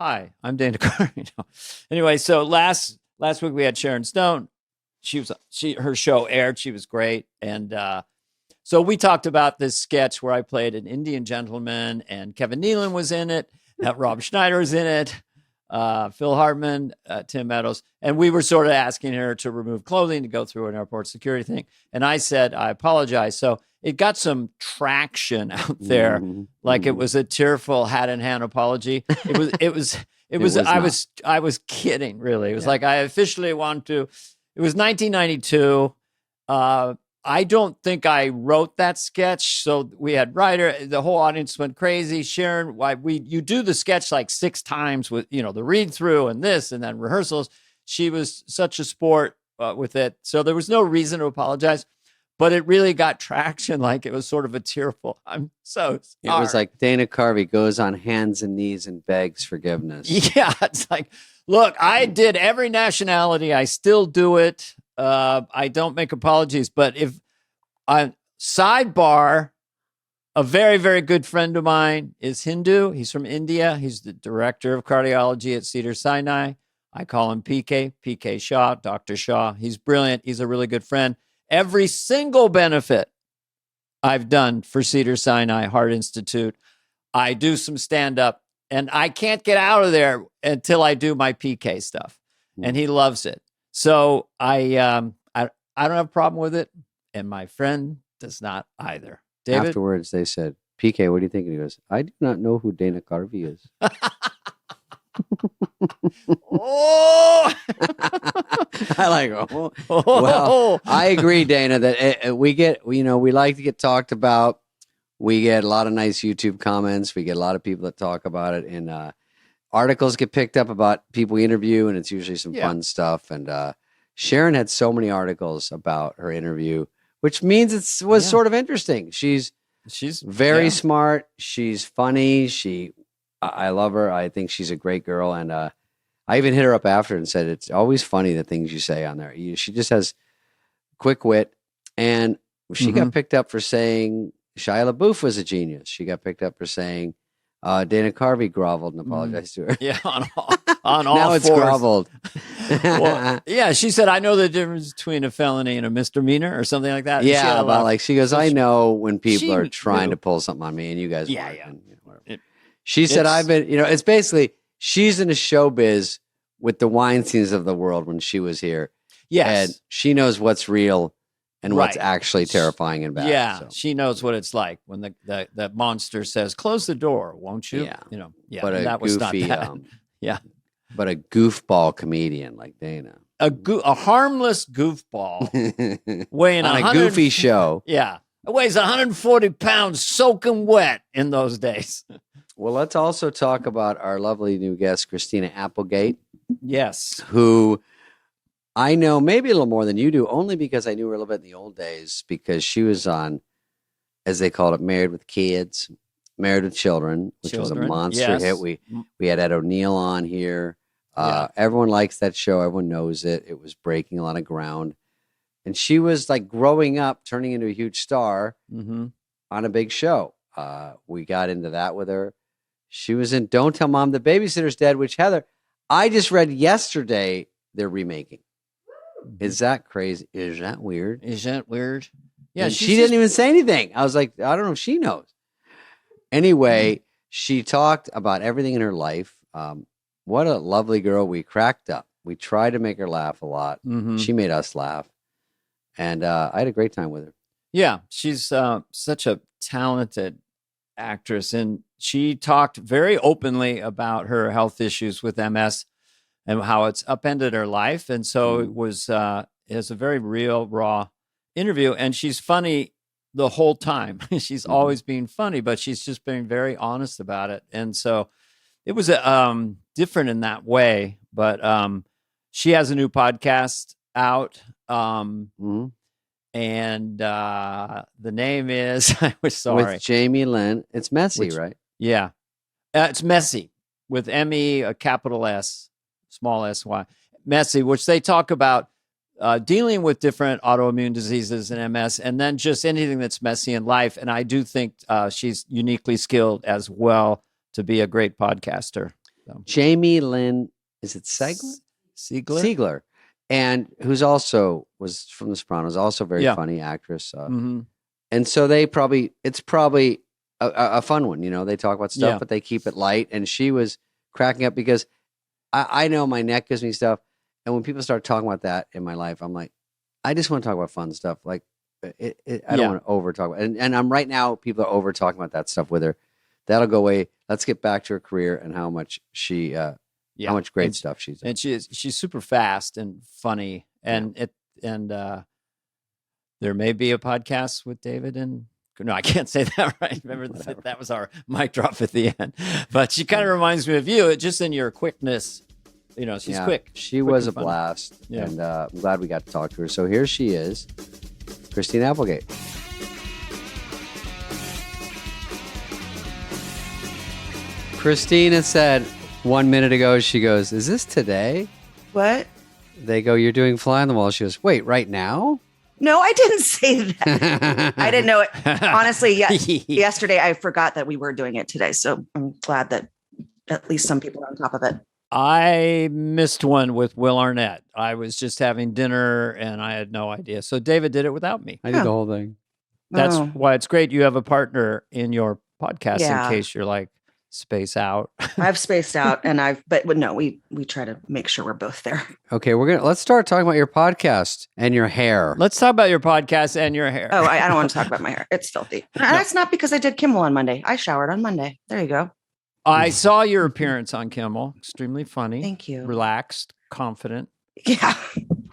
Hi, I'm Dana Carvey. No. Anyway, so last week we had Sharon Stone. Her show aired. She was great. And so we talked about this sketch where I played an Indian gentleman and Kevin Nealon was in it. Rob Schneider was in it. Phil Hartman, Tim Meadows. And we were sort of asking her to remove clothing to go through an airport security thing. And I said, I apologize. So it got some traction out there. Like it was a tearful hat in hand apology. It was I was kidding, really. It was like, I officially want to. It was 1992. I don't think I wrote that sketch. So we had writer, the whole audience went crazy. Sharon, you do the sketch like 6 times with, the read through and this, and then rehearsals. She was such a sport with it. So there was no reason to apologize, but it really got traction. Like it was sort of a tearful, I'm so sorry. It was like Dana Carvey goes on hands and knees and begs forgiveness. Yeah. It's like, look, I did every nationality. I still do it. I don't make apologies, but if sidebar, a very, very good friend of mine is Hindu. He's from India. He's the director of cardiology at Cedars-Sinai. I call him PK Shah, Dr. Shah. He's brilliant. He's a really good friend. Every single benefit I've done for Cedars-Sinai Heart Institute, I do some stand-up, and I can't get out of there until I do my PK stuff. And he loves it. So I don't have a problem with it, and my friend does not either. David? Afterwards, they said, PK, what do you think? And he goes, I do not know who Dana Carvey is. Oh! I like, well, I agree, Dana, that we like to get talked about. We get a lot of nice YouTube comments. We get a lot of people that talk about it, and articles get picked up about people we interview, and it's usually some fun stuff. And Sharon had so many articles about her interview, which means it was sort of interesting. She's very smart. She's funny. I love her. I think she's a great girl. And I even hit her up after and said, it's always funny the things you say on there. She just has quick wit. And she got picked up for saying Shia LaBeouf was a genius. She got picked up for saying Dana Carvey groveled and apologized to her. Yeah, on all now it's fours. groveled. Well, yeah, she said, I know the difference between a felony and a misdemeanor or something like that. Yeah, she goes, I know when people are trying to pull something on me, and you guys weren't. And, whatever. She said, I've been, it's basically, she's in a showbiz with the Weinsteins of the world when she was here. Yes. And she knows what's real and what's actually terrifying and bad. Yeah, so. She knows what it's like when the monster says, close the door, won't you? Yeah. But that was not bad. Yeah. But a goofball comedian like Dana. A harmless goofball weighing on a goofy show. Yeah. It weighs 140 pounds soaking wet in those days. Well, let's also talk about our lovely new guest, Christina Applegate. Yes. Who I know maybe a little more than you do, only because I knew her a little bit in the old days, because she was on, as they called it, Married with Children, which was a monster hit. We had Ed O'Neill on here. Everyone likes that show. Everyone knows it. It was breaking a lot of ground. And she was like growing up, turning into a huge star on a big show. We got into that with her. She was in Don't Tell Mom the Babysitter's Dead, which Heather, I just read yesterday they're remaking. Is that crazy? Is that weird? Yeah, she didn't even say anything. I was like, I don't know if she knows. Anyway, she talked about everything in her life. What a lovely girl. We cracked up. We tried to make her laugh a lot. She made us laugh. And I had a great time with her. Yeah, she's such a talented actress. And she talked very openly about her health issues with MS and how it's upended her life. And so it was a very real, raw interview. And she's funny the whole time. She's always being funny, but she's just being very honest about it. And so it was different in that way. But she has a new podcast out. And the name is, I was sorry. With Jamie Lynn. It's Messy, right? Yeah. It's Messy with M-E, a capital S, small S-Y. Messy, which they talk about dealing with different autoimmune diseases and MS, and then just anything that's messy in life. And I do think she's uniquely skilled as well to be a great podcaster. So. Jamie Lynn, is it Siegler? And who's also was from The Sopranos, also very funny actress. And so it's probably a fun one. They talk about stuff, but they keep it light. And she was cracking up because I know my neck gives me stuff. And when people start talking about that in my life, I'm like, I just want to talk about fun stuff. Like I don't want to over talk about it. And I'm right now, people are over talking about that stuff with her. That'll go away. Let's get back to her career and how much she, how much great stuff she's done. And she's super fast and funny. And there may be a podcast with David and no, I can't say that right. Remember that was our mic drop at the end. But she kind of reminds me of you, just in your quickness. She's quick. She was a blast. Yeah. And I'm glad we got to talk to her. So here she is, Christina Applegate. Christina said 1 minute ago, she goes, "Is this today?" What? They go, "You're doing Fly on the Wall." She goes, "Wait, right now?" No, I didn't say that. I didn't know it. Honestly, yesterday I forgot that we were doing it today. So I'm glad that at least some people are on top of it. I missed one with Will Arnett. I was just having dinner and I had no idea. So David did it without me. I did the whole thing. That's why it's great you have a partner in your podcast in case you're like space out. I've spaced out but no, we try to make sure we're both there. Okay, let's start talking about your podcast and your hair. Let's talk about your podcast and your hair. Oh, I don't want to talk about my hair. It's filthy. No. That's not because I did Kimmel on Monday. I showered on Monday. There you go. I saw your appearance on Kimmel. Extremely funny. Thank you. Relaxed, confident. Yeah,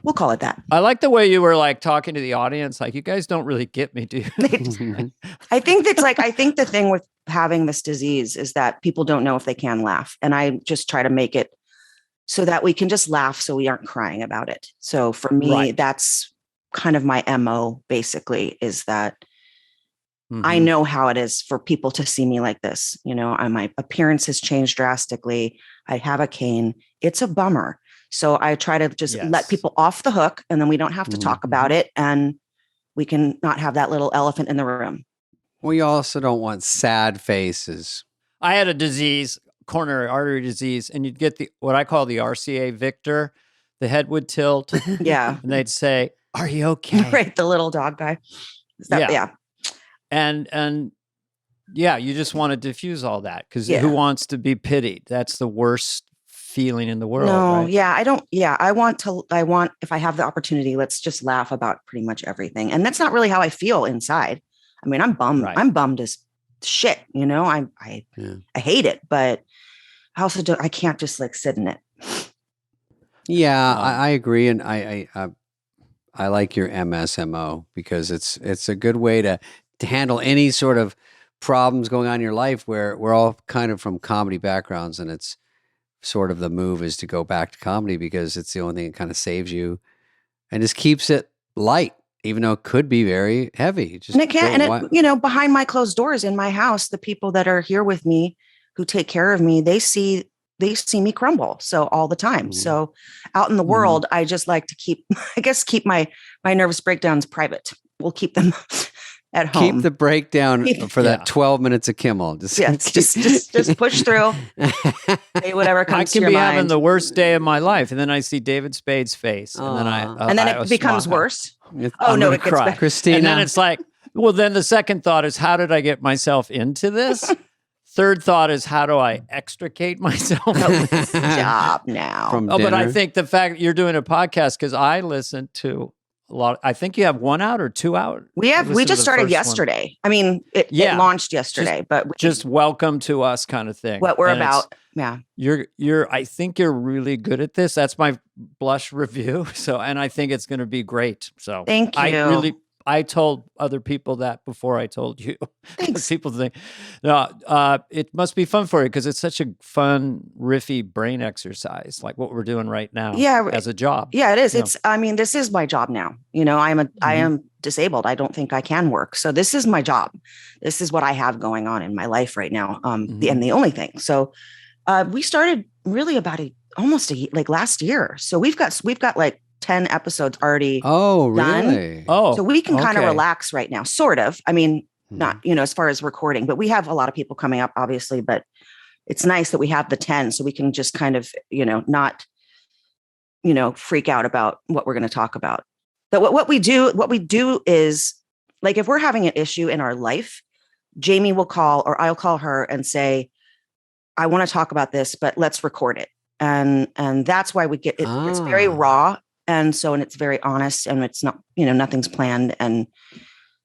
we'll call it that. I like the way you were like talking to the audience. Like, you guys don't really get me, do you? I think the thing with having this disease is that people don't know if they can laugh. And I just try to make it so that we can just laugh so we aren't crying about it. So for me, that's kind of my MO basically, is that I know how it is for people to see me like this. My appearance has changed drastically. I have a cane. It's a bummer. So I try to just let people off the hook, and then we don't have to talk about it, and we can not have that little elephant in the room. We also don't want sad faces. I had a disease, coronary artery disease, and you'd get what I call the RCA Victor. The head would tilt. Yeah. And they'd say, "Are you okay?" Right. The little dog guy. Yeah. And you just want to diffuse all that because who wants to be pitied? That's the worst feeling in the world. No, right? yeah, I don't. Yeah, I want, if I have the opportunity, let's just laugh about pretty much everything. And that's not really how I feel inside. I mean, I'm bummed. Right. I'm bummed as shit. I hate it, but I also I can't just like sit in it. Yeah, I agree. And I like your MSMO because it's a good way to handle any sort of problems going on in your life where we're all kind of from comedy backgrounds, and it's sort of the move is to go back to comedy because it's the only thing that kind of saves you and just keeps it light, even though it could be very heavy. And it can, behind my closed doors in my house, the people that are here with me who take care of me, they see me crumble. So all the time. So out in the world, I just like to keep my nervous breakdowns private. We'll keep them at home. Keep the breakdown for that 12 minutes of Kimmel. Just push through. Say whatever comes to your mind. I can be having the worst day of my life, and then I see David Spade's face, and then it becomes worse. It gets better. Christina, and then it's like, well, then the second thought is, how did I get myself into this? Third thought is, how do I extricate myself? Job now. But I think the fact that you're doing a podcast, because I listen to a lot. I think you have one out or two out. We just started yesterday. I mean, it launched yesterday, just welcome to us kind of thing. What we're about. Yeah. I think you're really good at this. That's my blush review. So, and I think it's going to be great. So thank you. I told other people that before I told you. Thanks. People think, it must be fun for you because it's such a fun, riffy brain exercise, like what we're doing right now as a job. Yeah, it is. This is my job now. I am disabled. I don't think I can work. So this is my job. This is what I have going on in my life right now. And the only thing. So we started really about last year. So we've got like 10 episodes already done. So we can kind of relax right now, sort of. I mean, not, as far as recording, but we have a lot of people coming up, obviously, but it's nice that we have the 10 so we can just kind of, not, freak out about what we're going to talk about. But what we do is, like, if we're having an issue in our life, Jamie will call or I'll call her and say, I want to talk about this, but let's record it. And that's why we get it. It's very raw. And it's very honest, and it's not, nothing's planned. And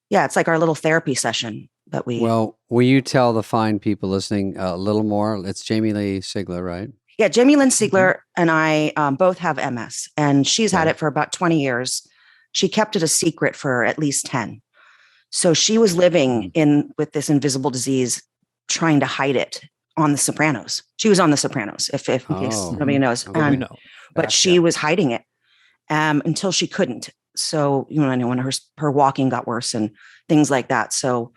yeah, it's like our little therapy session that we. Well, will you tell the fine people listening a little more? It's Jamie Lee Sigler, right? Yeah. Jamie Lynn Sigler and I both have MS, and she's had it for about 20 years. She kept it a secret for at least 10. So she was living with this invisible disease, trying to hide it on The Sopranos. She was on The Sopranos, if in case nobody knows. We know. But she was hiding it until she couldn't. So, when her walking got worse and things like that. So,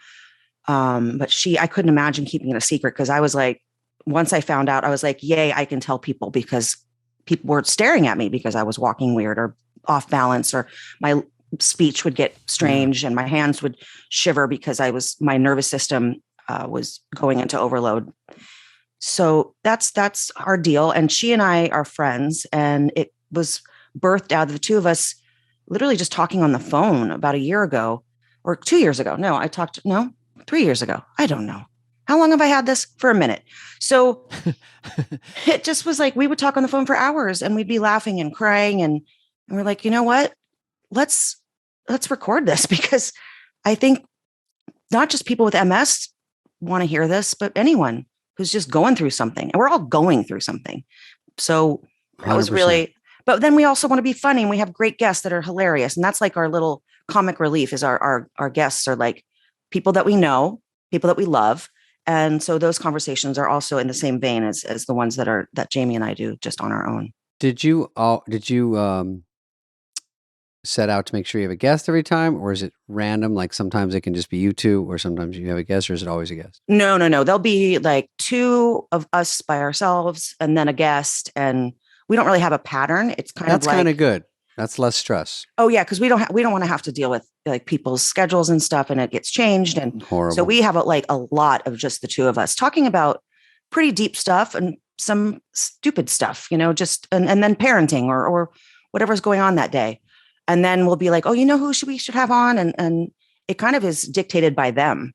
but I couldn't imagine keeping it a secret, because I was like, once I found out, I was like, yay, I can tell people, because people were staring at me because I was walking weird or off balance, or my speech would get strange and my hands would shiver because my nervous system was going into overload. So that's our deal. And she and I are friends, and it was birthed out of the two of us literally just talking on the phone about a year ago or 2 years ago. 3 years ago. I don't know. How long have I had this? For a minute. So it just was like, we would talk on the phone for hours, and we'd be laughing and crying. And we're like, you know what? Let's record this, because I think not just people with MS want to hear this, but anyone who's just going through something, and we're all going through something. So that was 100%. really, but then we also want to be funny, and we have great guests that are hilarious. And that's like our little comic relief, is our guests are like people that we know, people that we love. And so those conversations are also in the same vein as the ones that Jamie and I do just on our own. Did you set out to make sure you have a guest every time, or is it random? Like sometimes it can just be you two, or sometimes you have a guest, or is it always a guest? No. There'll be like two of us by ourselves and then a guest. And we don't really have a pattern. It's That's kind of good. That's less stress. Oh yeah. Cause we don't want to have to deal with like people's schedules and stuff, and it gets changed. And horrible. So we have a lot of just the two of us talking about pretty deep stuff and some stupid stuff, just, and then parenting or whatever's going on that day. And then we'll be like, oh, who we should have on? And it kind of is dictated by them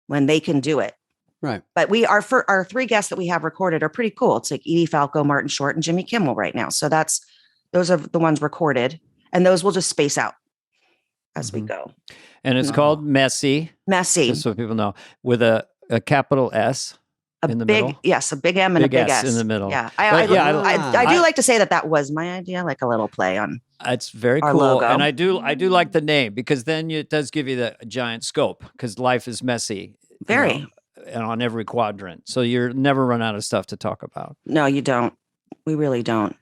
when they can do it. Right. But our three guests that we have recorded are pretty cool. It's like Edie Falco, Martin Short, and Jimmy Kimmel right now. So those are the ones recorded, and those will just space out as we go. And it's called Messy. Messy. Just so people know, with a capital S in the middle. Yes, a big M and a big S in the middle. Yeah. I do like to say that was my idea, like a little play on. It's very our cool. logo. And I do like the name, because then it does give you the giant scope, because life is messy. Very. And on every quadrant. So you're never run out of stuff to talk about. No, you don't. We really don't.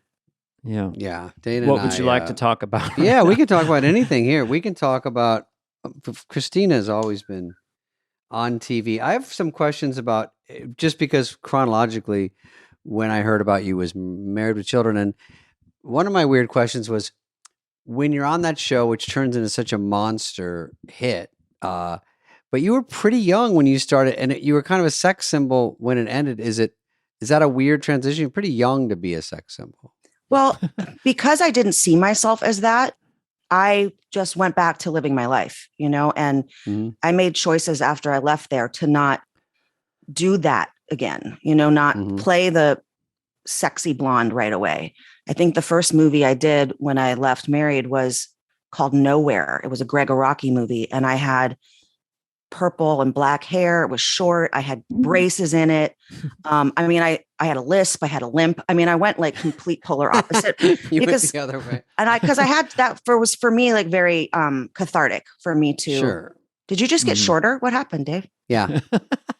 Yeah. Yeah. Dana what would you like to talk about? Yeah, we can talk about anything here. We can talk about, Christina has always been on TV. I have some questions about, just because chronologically, when I heard about you was Married with Children. And one of my weird questions was, when you're on that show, which turns into such a monster hit, but you were pretty young when you started, and you were kind of a sex symbol when it ended. Is that a weird transition? You're pretty young to be a sex symbol. Well, because I didn't see myself as that, I just went back to living my life, and I made choices after I left there to not do that again, not play the sexy blonde right away. I think the first movie I did when I left Married was called Nowhere. It was a Greg Araki movie, and I had purple and black hair. It was short. I had braces in it. I had a lisp. I had a limp. I went like complete polar opposite. You went the other way. And because I had that was for me like very cathartic for me to. Sure. Did you just get shorter? What happened, Dave? Yeah.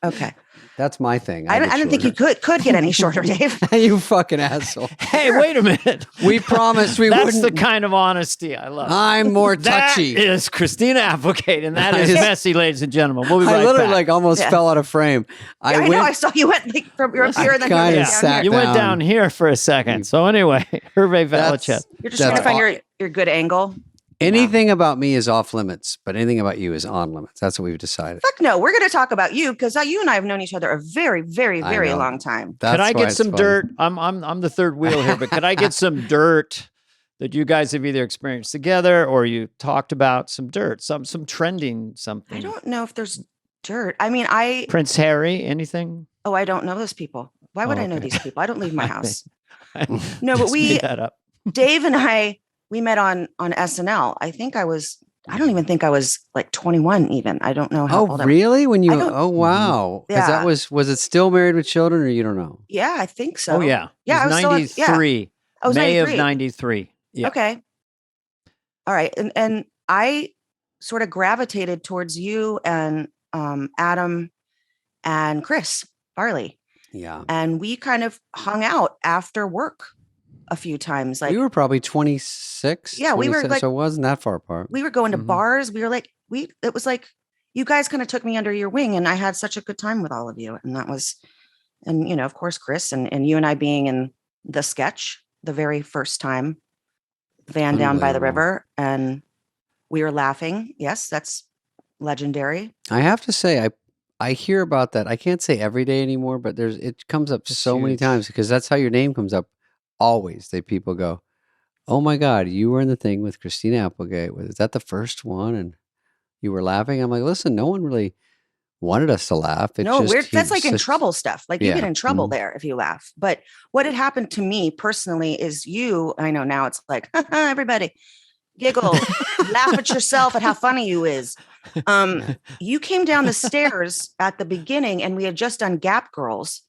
Okay. That's my thing. I didn't think you could get any shorter, Dave. You fucking asshole. Hey, wait a minute. We promised we wouldn't. That's the kind of honesty I love. I'm more touchy. That is Christina Applegate, and that is Messy, ladies and gentlemen. We'll be right back. I literally almost fell out of frame. I know. I saw you went like from your up here and then kinda you went sat down here. You went down here for a second. So anyway, Hervé Valachet. You're just trying to find your good angle. Anything about me is off limits, but anything about you is on limits. That's what we've decided. Fuck no, we're going to talk about you because you and I have known each other a very, very, I very know. long time. Could I why get it's some funny. dirt? I'm the third wheel here, but could I get some dirt that you guys have either experienced together or you talked about? Some dirt, some trending something. I don't know if there's dirt. I mean, Prince Harry, anything? Oh, I don't know those people. Why would I know okay. these people? I don't leave my house. I No, but just made that up. Dave and we met on SNL. I don't even think I was like 21 even. I don't know how old really? When you, don't- wow. Because Yeah. was it still Married with Children or you don't know? Yeah, I think so. Oh yeah. Yeah, It was I was still 93. I was May 93. of 93. Yeah. Okay. All right. And I sort of gravitated towards you and Adam and Chris Farley. Yeah. And we kind of hung out after work a few times. Like we were probably 26. Yeah, we were 27, like- so it wasn't that far apart. we were going to Mhm. bars. We were like, it was like you guys kind of took me under your wing and I had such a good time with all of you. And that was, and you know, of course, Chris and you and I being in the sketch the very first time, van down by the Unbelievable. river, and we were laughing. Yes, that's legendary. I have to say, I hear about that. I can't say every day anymore, but it comes up It's so many huge. times because that's how your name comes up. Always, people go, "Oh my God, you were in the thing with Christina Applegate. Is that the first one?" And you were laughing. I'm like, listen, no one really wanted us to laugh. It's No, just, that's like in just- trouble stuff. Like you Yeah. get in trouble Mhm. there if you laugh. But what had happened to me personally is I know now it's like, everybody giggle, laugh at yourself at how funny you is. You came down the stairs at the beginning and we had just done Gap Girls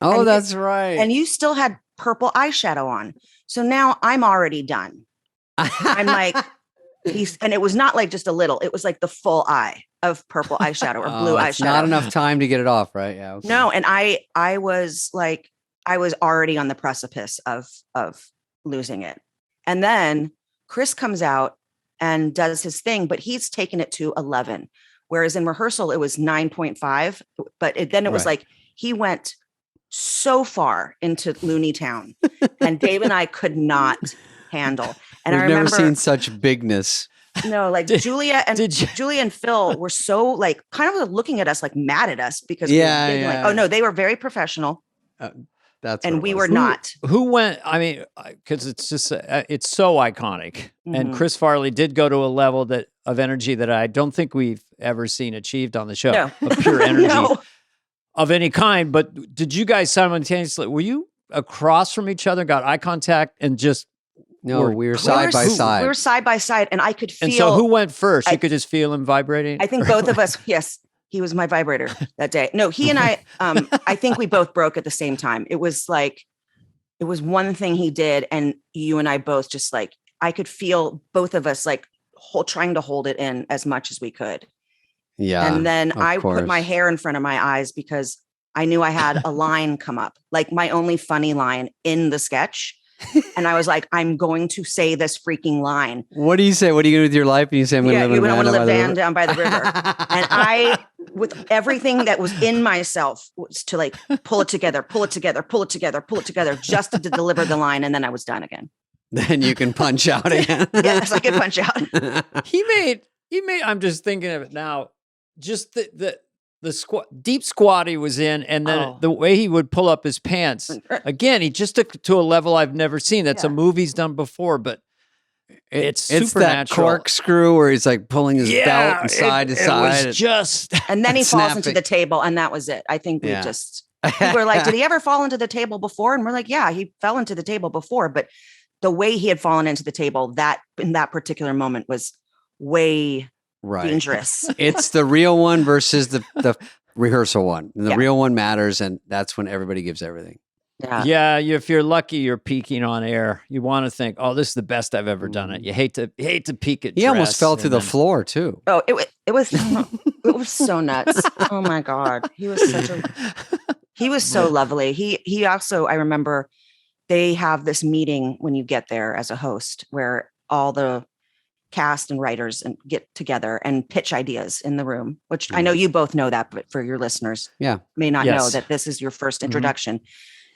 Oh, and that's right. and you still had purple eyeshadow on. So now I'm already done. I'm like, and it was not like just a little, it was like the full eye of purple eyeshadow or blue it's eyeshadow. not enough time to get it off, right? Yeah. Okay. No, and I was like, I was already on the precipice of losing it. And then Chris comes out and does his thing, but he's taken it to 11. Whereas in rehearsal, it was 9.5. But then it was Right. like he went so far into Looney Town and Dave and I could not handle. And We've I remember never seen such bigness. no, like Julia and Phil were so like kind of looking at us like mad at us because we were Yeah, giggling. yeah. Oh no, they were very professional That's and what it we was. were not. Who went? I mean, because it's just it's so iconic. And Mhm. Chris Farley did go to a level of energy that I don't think we've ever seen achieved on the show. No. Of pure energy No. of any kind. But did you guys simultaneously? Were you across from each other? Got eye contact and just No, were- we were we side were by s- side. We were side by side and I could feel. And so who went first? I- You could just feel him vibrating. I think both of us, yes, he was my vibrator that day. No, he and I think we both broke at the same time. It was one thing he did and you and I both just like, I could feel both of us like trying to hold it in as much as we could. Yeah. And then of I put my course. hair in front of my eyes because I knew I had a line come up, like my only funny line in the sketch. And I was like, I'm going to say this freaking line. What do you say? What are you going to do with your life? And you say, I'm going to live You in a want to van live by the van river. down by the river. And I, with everything that was in myself, was to like pull it together, just to deliver the line. And then I was done again. Then you can punch out again. Yes, I could punch out. he made. I'm just thinking of it now. Just the deep squat he was in, and then Oh. the way he would pull up his pants. Again, he just took it to a level I've never seen. That's a Yeah. movie's done before, but it's that supernatural. corkscrew where he's like pulling his belt from side to It side. was just And then he falls into Snapping. the table and that was it. I think we Yeah. just, we were like, did he ever fall into the table before? And we're like, yeah, he fell into the table before, but the way he had fallen into the table that in that particular moment was way Right. dangerous. It's the real one versus the rehearsal one. And the Yeah. real one matters, and that's when everybody gives everything. Yeah. if you're lucky, you're peaking on air. You want to think, oh, this is the best I've ever done it. You hate to peak at. He almost dress, fell through and the then- floor too. Oh, it was so nuts. Oh my God. He was so lovely. He also, I remember they have this meeting when you get there as a host where all the cast and writers and get together and pitch ideas in the room, which I know you both know that, but for your listeners, Yeah. may not know Yes. that this is your first Mhm. introduction.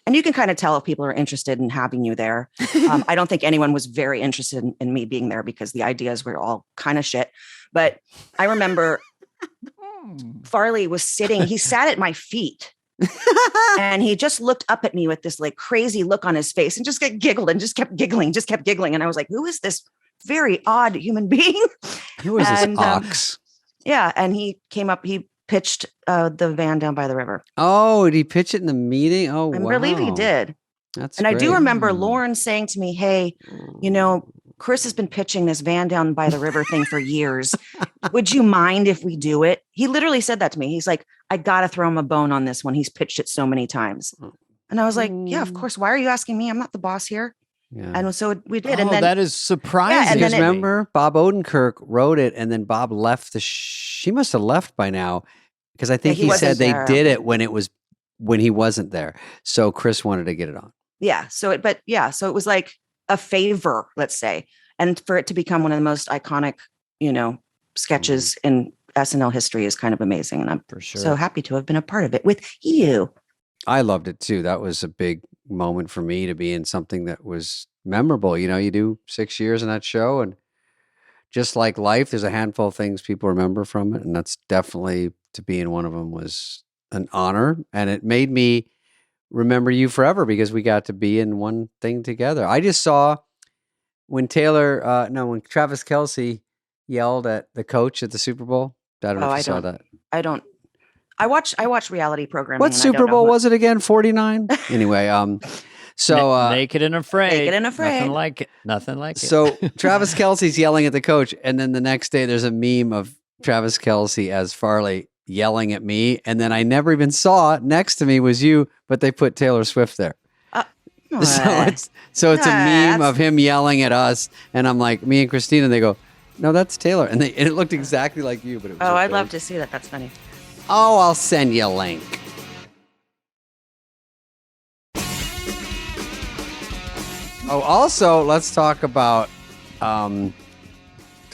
And you can kind of tell if people are interested in having you there. I don't think anyone was very interested in me being there because the ideas were all kind of shit. But I remember Farley was sitting, he sat at my feet and he just looked up at me with this like crazy look on his face and just giggled and just kept giggling. And I was like, who is this very odd human being? Who is this ox? Yeah. And he came up, he pitched the van down by the river. Oh, did he pitch it in the meeting? Oh, I wow. believe he did. That's and great. I do remember Lauren saying to me, hey, you know, Chris has been pitching this van down by the river thing for years. Would you mind if we do it? He literally said that to me. He's like, I got to throw him a bone on this one. He's pitched it so many times. And I was like, yeah, of course. Why are you asking me? I'm not the boss here. Yeah. And so we did. And then that is surprising. Yeah, and then remember Bob Odenkirk wrote it and then Bob left she must have left by now because I think he said they did it when he wasn't there. So Chris wanted to get it on. Yeah. So it was like a favor, let's say, and for it to become one of the most iconic, you know, sketches in SNL history is kind of amazing. And I'm for sure so happy to have been a part of it with you. I loved it too. That was a big moment for me to be in something that was memorable. You know, you do 6 years in that show and just like life, there's a handful of things people remember from it. And that's definitely to be in one of them was an honor. And it made me remember you forever because we got to be in one thing together. I just saw when when Travis Kelce yelled at the coach at the Super Bowl. I don't know if you saw that. I watch reality programming. What Super Bowl was it again? 49? Anyway, so Naked and Afraid. Naked and Afraid. Nothing like it. So Travis Kelce's yelling at the coach, and then the next day there's a meme of Travis Kelce as Farley yelling at me, and then I never even saw next to me was you, but they put Taylor Swift there. So it's a meme of him yelling at us, and I'm like, me and Christina, and they go, no, that's Taylor, and it looked exactly like you, but it was I'd love to see that. That's funny. Oh, I'll send you a link. Oh, also, let's talk about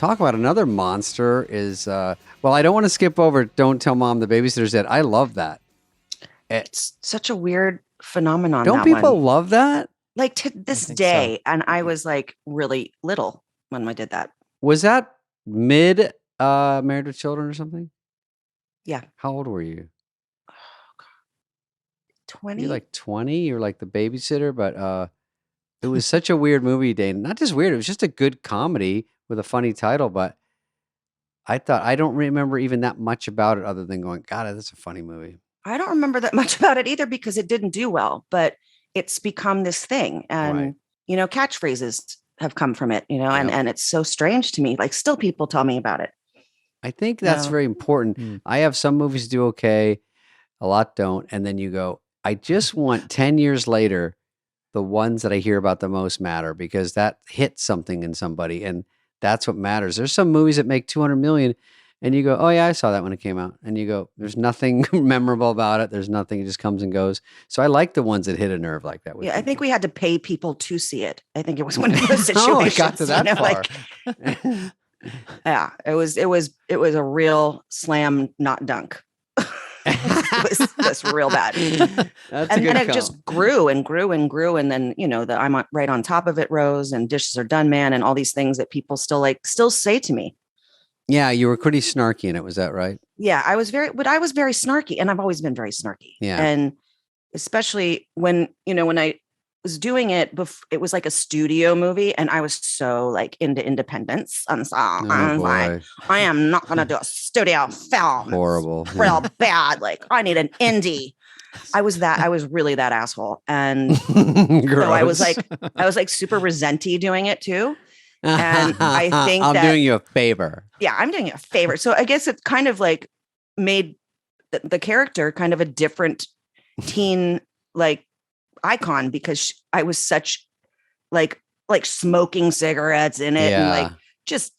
another monster is I don't want to skip over Don't Tell Mom the Babysitter's Dead. I love that. It's such a weird phenomenon. Don't people love that? Like to this day, so. And I was like really little when I did that. Was that mid Married with Children or something? Yeah. How old were you? Oh, God. 20? You're like 20. You're like the babysitter, but it was such a weird movie, Dane. Not just weird. It was just a good comedy with a funny title, but I don't remember even that much about it other than going, God, that's a funny movie. I don't remember that much about it either because it didn't do well, but it's become this thing. And, you know, catchphrases have come from it, you know, and it's so strange to me. Like still people tell me about it. I think that's very important. I have some movies do okay, a lot don't. And then you go, I just want 10 years later, the ones that I hear about the most matter because that hits something in somebody. And that's what matters. There's some movies that make 200 million and you go, oh yeah, I saw that when it came out. And you go, there's nothing memorable about it. There's nothing. It just comes and goes. So I like the ones that hit a nerve like that. Yeah, I think we had to pay people to see it. I think it was one of those situations. Oh, it got to that far. Yeah, it was a real slam, not dunk. It was just real bad. And it just grew and grew and grew. And then, you know, I'm right on top of it rose and Dishes Are Done, Man, and all these things that people still say to me. Yeah, you were pretty snarky in it. Was that right? Yeah, I was very snarky, and I've always been very snarky. Yeah. And especially when I was doing it, it was like a studio movie, and I was so like into independence. And so I was like, I am not going to do a studio film. Horrible. It's real bad. Like I need an indie. I was really that asshole. And so I was like super resenty doing it too. And I think I'm doing you a favor. Yeah, I'm doing you a favor. So I guess it kind of like made the character kind of a different teen like icon because I was such like smoking cigarettes in it and like just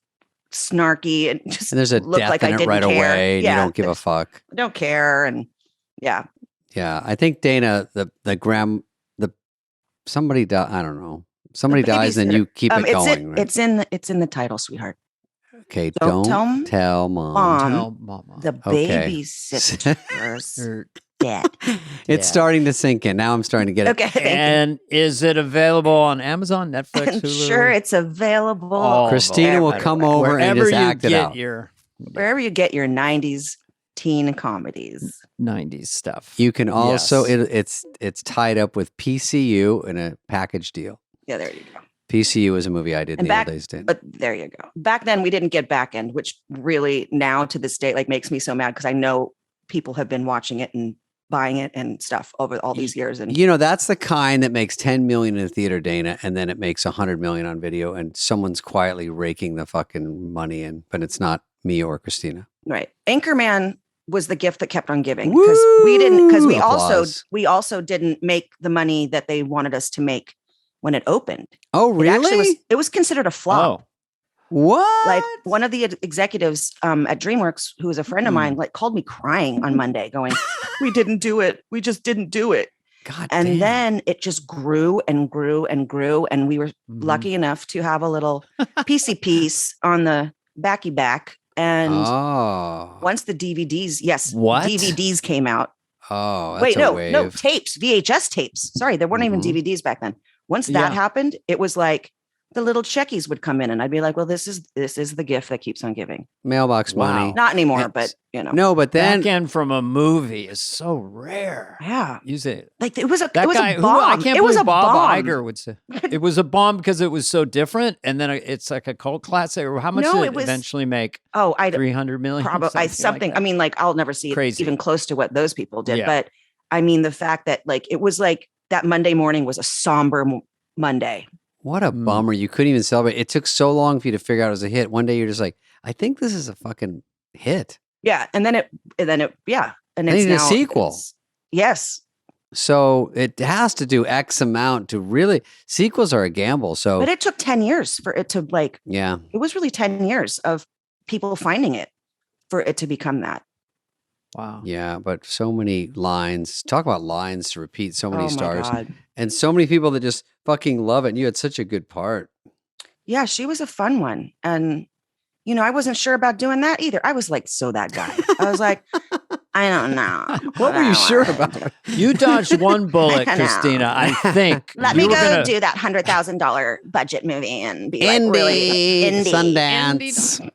snarky and just and there's a looked death like in I it didn't right care. away. Yeah, you don't give a fuck. I don't care. And yeah. Yeah. I think Dana, somebody died. I don't know. Somebody dies and you keep it going. Right? It's in the title, sweetheart. Okay. Don't tell mom. The babysitters. dead. It's starting to sink in. Now I'm starting to get it. Okay. Thank you. And is it available on Amazon, Netflix, I'm Hulu? sure it's available. All Christina will come over and just act it out. Wherever you get your 90s teen comedies. 90s stuff. You can also it's tied up with PCU in a package deal. Yeah, there you go. PCU is a movie I did in the old days. But there you go. Back then we didn't get back end, which really now to this day like makes me so mad because I know people have been watching it and buying it and stuff over all these years. And that's the kind that makes 10 million in the theater, Dana, and then it makes 100 million on video, and someone's quietly raking the fucking money in, but it's not me or Christina. Right. Anchorman was the gift that kept on giving because we also didn't make the money that they wanted us to make when it opened. Oh, really? It was considered a flop. Oh. What? Like one of the executives at DreamWorks, who was a friend of mine, like called me crying on Monday going, we didn't do it. We just didn't do it. God and damn. Then it just grew and grew and grew. And we were lucky enough to have a little PC piece on the backy back. And once the DVDs, DVDs came out. Oh, wait, no, tapes, VHS tapes. Sorry, there weren't even DVDs back then. Once that happened, it was like the little checkies would come in, and I'd be like, "Well, this is the gift that keeps on giving." Mailbox money, not anymore, but No, but then back end from a movie is so rare. Yeah, use it. Like it was a that it was guy a bomb. I can't it was believe a Bob bomb. Iger would say it was a bomb because it was so different, and then it's like a cult classic. Or how much did it eventually make? Oh, I 300 million. Probably something. Like I mean, like I'll never see it even close to what those people did. Yeah. But I mean, the fact that like it was like that Monday morning was a somber Monday. What a bummer. You couldn't even celebrate. It took so long for you to figure out it was a hit. One day you're just like, I think this is a fucking hit. Yeah. And then it, And it's now a sequel. Yes. So it has to do X amount to really, sequels are a gamble. So, but it took 10 years for it to like, it was really 10 years of people finding it for it to become that. Wow. Yeah. But so many lines, talk about lines to repeat, so many stars. God. And so many people that just fucking love it. And you had such a good part. Yeah, she was a fun one. And, I wasn't sure about doing that either. I was like, so that guy. I was like, I don't know. What were you sure about? You dodged one bullet, Christina. I think. Let me go do that $100,000 budget movie and be like really indie. Sundance.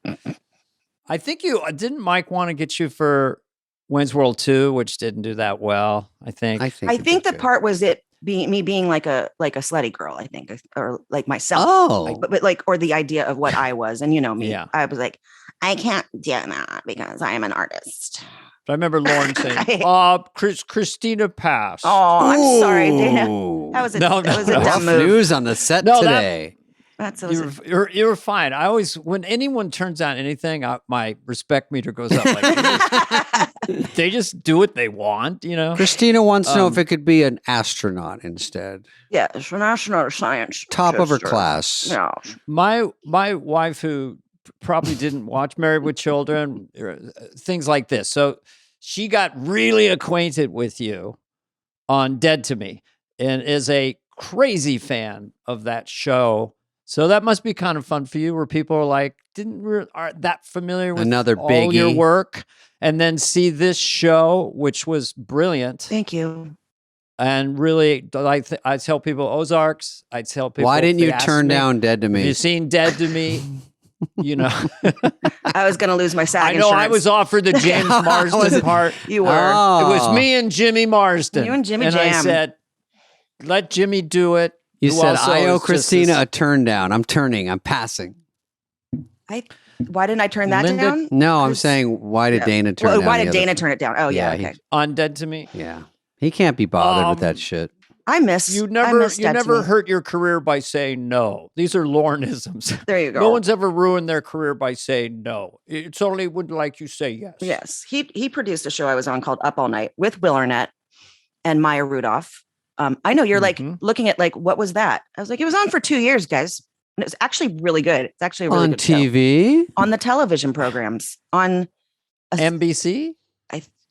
I think didn't Mike want to get you for Wayne's World 2, which didn't do that well. I think the part was it being like a slutty girl, I think, or like myself. Oh, but like, or the idea of what I was, and me, Yeah. I was like, I can't do that because I am an artist. But I remember Lauren saying, Christina passed. Oh, I'm sorry, Dana. That was a dumb move. News on the set today. You were fine. I always, when anyone turns down anything, my respect meter goes up. Like, they just do what they want, Christina wants to know if it could be an astronaut instead. Yeah, it's an astronaut science. Top of her class. Yeah. My wife, who probably didn't watch Married with Children, things like this. So she got really acquainted with you on Dead to Me and is a crazy fan of that show. So that must be kind of fun for you, where people are like, aren't that familiar with all your work, and then see this show, which was brilliant. Thank you. And really, I tell people Ozarks. I tell people, why didn't you turn down Dead to Me? Have you seen Dead to Me? I was going to lose my SAG I know. insurance. I was offered the James Marsden part. You were. Oh. It was me and Jimmy Marsden. You and Jimmy and Jam. I said, let Jimmy do it. You said, I owe Christina a turn down. I'm passing. Why didn't I turn that down? No, I'm saying, why did Dana turn it down? Why did Dana turn it down? Oh, yeah. Okay. On Dead to Me? Yeah. He can't be bothered with that shit. You never hurt your career by saying no. These are Laurenisms. There you go. No one's ever ruined their career by saying no. It's only when you say yes. Yes. He produced a show I was on called Up All Night with Will Arnett and Maya Rudolph. I know you're like looking at like, what was that? I was like, it was on for 2 years, guys. And it was actually really good. It's actually a really good show. On TV? On the television programs. On NBC?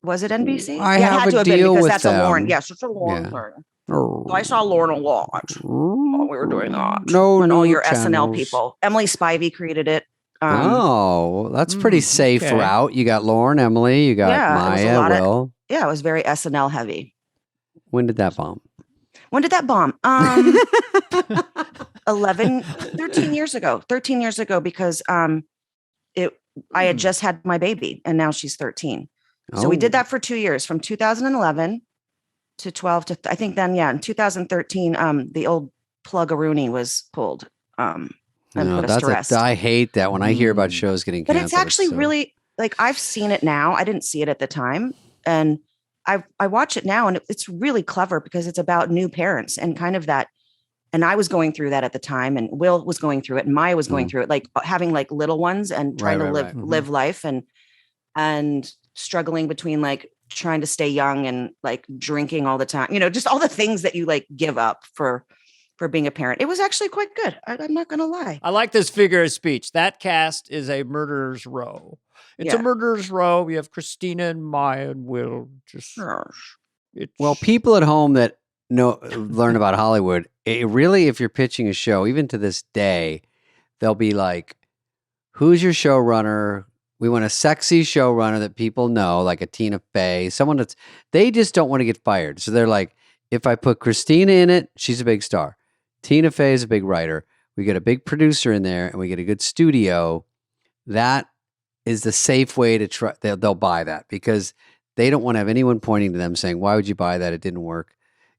Was it NBC? I have a deal with that's them. a Lauren. Yes, it's a Lauren thing. So I saw Lauren a lot while we were doing that. And all your SNL people. Emily Spivey created it. That's pretty safe route. You got Lauren, Emily, you got Maya, Will. it was very SNL heavy. When did that bomb? When did that bomb? 13 years ago. 13 years ago, because I had just had my baby and now she's 13. So we did that for 2 years, from 2011 to 12 to I think then, in 2013, the old plug-a-rooney was pulled and put us to rest. I hate that when I hear about shows getting canceled. But it's actually really, like, I've seen it now. I didn't see it at the time. And I watch it now, and it's really clever because it's about new parents and kind of that. And I was going through that at the time, and Will was going through it, and Maya was going through it, like having like little ones and trying to live life and struggling between like trying to stay young and like drinking all the time, just all the things that you like give up for being a parent. It was actually quite good. I'm not going to lie. I like this figure of speech. That cast is a murderer's row. It's a murderer's row. We have Christina and Maya and Will. Well, people at home that learn about Hollywood, really, if you're pitching a show, even to this day, they'll be like, who's your showrunner? We want a sexy showrunner that people know, like a Tina Fey, someone they just don't want to get fired. So they're like, if I put Christina in it, she's a big star. Tina Fey is a big writer. We get a big producer in there and we get a good studio. That is the safe way to try. They'll buy that because they don't want to have anyone pointing to them saying, why would you buy that? It didn't work.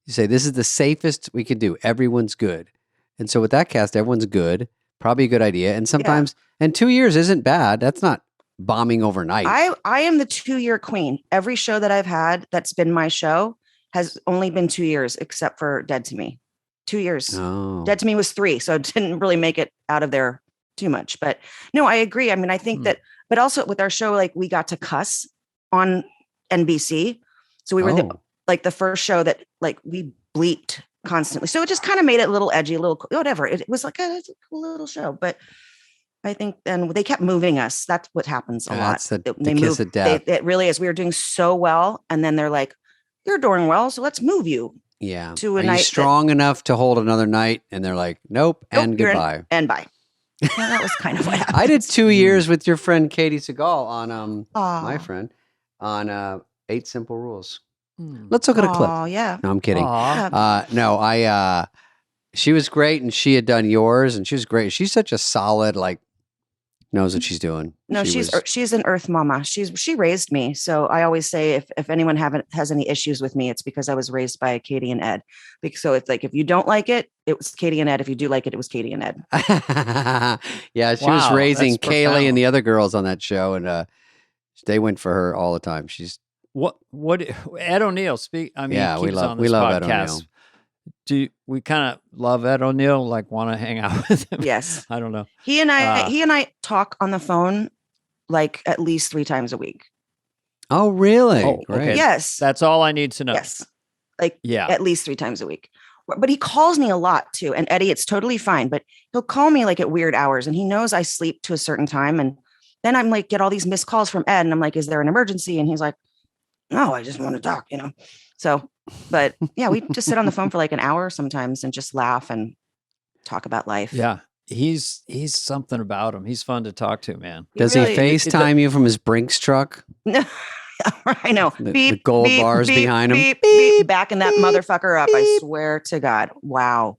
You say, this is the safest we can do. Everyone's good. And so with that cast, everyone's good. Probably a good idea. And sometimes, and 2 years isn't bad. That's not bombing overnight. I am the 2-year queen. Every show that I've had that's been my show has only been 2 years, except for Dead to Me. 2 years. Oh. Dead to Me was 3, so it didn't really make it out of there too much. But no, I agree. I mean, I think that, but also with our show, like we got to cuss on NBC. So we were the first show that like we bleeped constantly. So it just kind of made it a little edgy, a little whatever. It was like it's a cool little show. But I think then they kept moving us. That's what happens a lot. They kiss of death. It really is. We were doing so well. And then they're like, you're doing well, so let's move you. Yeah. To a Are night you strong enough to hold another night? And they're like, nope, and goodbye. And bye. Yeah, that was kind of what happened. I did 2 years with your friend Katie Seagal on my friend on 8 Simple Rules. Let's look at a clip. Oh, yeah. No, I'm kidding. She was great, and she had done yours, and she was great. She's such a solid, like, knows what she's doing. No, she's an earth mama. She raised me. So I always say if anyone has any issues with me, it's because I was raised by Katie and Ed. So it's like, if you don't like it, it was Katie and Ed. If you do like it, it was Katie and Ed. Yeah, she was raising Kaylee and the other girls on that show, and they went for her all the time. She's what Ed O'Neill speak. I mean, yeah, we love Ed O'Neill. We kind of love Ed O'Neill, like want to hang out with him? Yes. I don't know. He and I talk on the phone like at least 3 times a week. Oh, really? Oh, great. Okay. Yes. That's all I need to know. Yes. At least 3 times a week. But he calls me a lot too. And Eddie, it's totally fine. But he'll call me like at weird hours, and he knows I sleep to a certain time. And then I'm like, get all these missed calls from Ed. And I'm like, is there an emergency? And he's like, no, I just want to talk, So, but yeah, we just sit on the phone for like an hour sometimes and just laugh and talk about life. Yeah. He's something about him. He's fun to talk to, man. Does he FaceTime you from his Brinks truck? No, I know. The gold bars behind him. Beep, beep, backing that motherfucker up. I swear to God. Wow.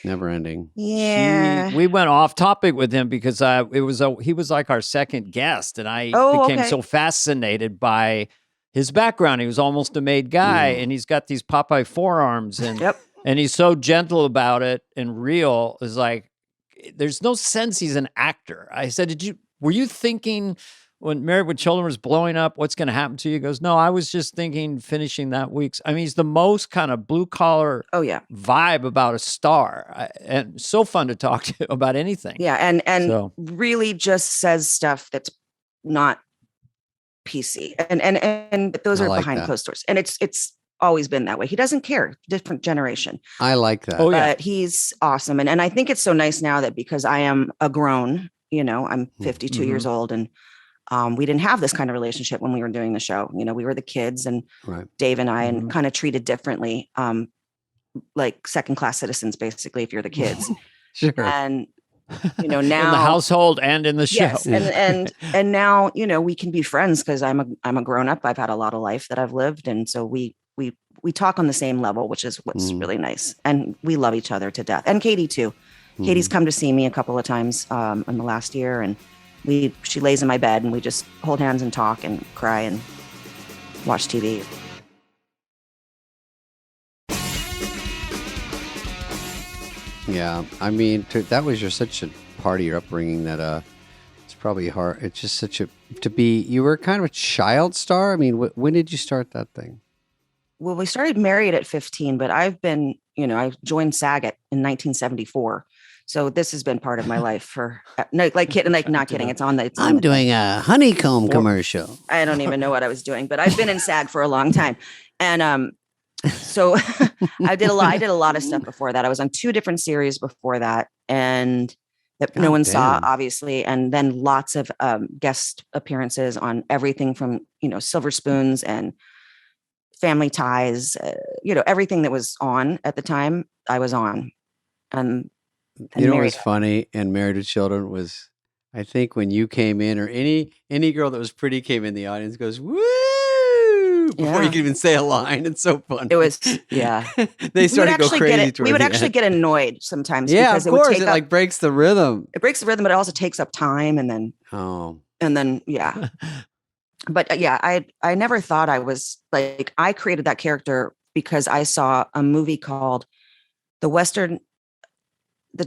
Never ending. Yeah. We went off topic with him because he was like our second guest, and I became so fascinated by his background. He was almost a made guy, and he's got these Popeye forearms, and and he's so gentle about it and real. Is like, there's no sense he's an actor. I said, were you thinking when Married with Children was blowing up, what's going to happen to you? He goes, no, I was just thinking finishing that week's. I mean, he's the most kind of blue collar vibe about a star, and so fun to talk to about anything. Yeah. And really just says stuff that's not PC, and those are behind closed doors, and it's always been that way. He doesn't care. Different generation. I like that. But he's awesome, and I think it's so nice now that because I am a grown, I'm 52 years old, and we didn't have this kind of relationship when we were doing the show. We were the kids, and Dave and I, and kind of treated differently, like second class citizens, basically, if you're the kids. Sure. And Now in the household and in the show. Yes, and now we can be friends because I'm a grown up. I've had a lot of life that I've lived, and so we talk on the same level, which is what's really nice, and we love each other to death. And Katie too. Katie's come to see me a couple of times in the last year, and she lays in my bed and we just hold hands and talk and cry and watch TV. Yeah, I mean, that was such a part of your upbringing that it's probably hard. It's just you were kind of a child star. I mean, when did you start that thing? Well, we started Married at 15, but I've been, I joined SAG in 1974. So this has been part of my life for not kidding. I'm doing a honeycomb commercial. I don't even know what I was doing, but I've been in SAG for a long time. And so I did a lot of stuff before that. I was on 2 different series before that, and that no one saw, obviously. And then lots of guest appearances on everything from, Silver Spoons and Family Ties, everything that was on at the time I was on. And what was funny and Married with Children was, I think when you came in, or any girl that was pretty came in, the audience goes, woo! Before you could even say a line. It's so funny. It was, yeah. They started to go crazy. We would actually get annoyed sometimes. Yeah, of course. It breaks the rhythm. It breaks the rhythm, but it also takes up time. And then, yeah. But yeah, I never thought I was I created that character because I saw a movie called The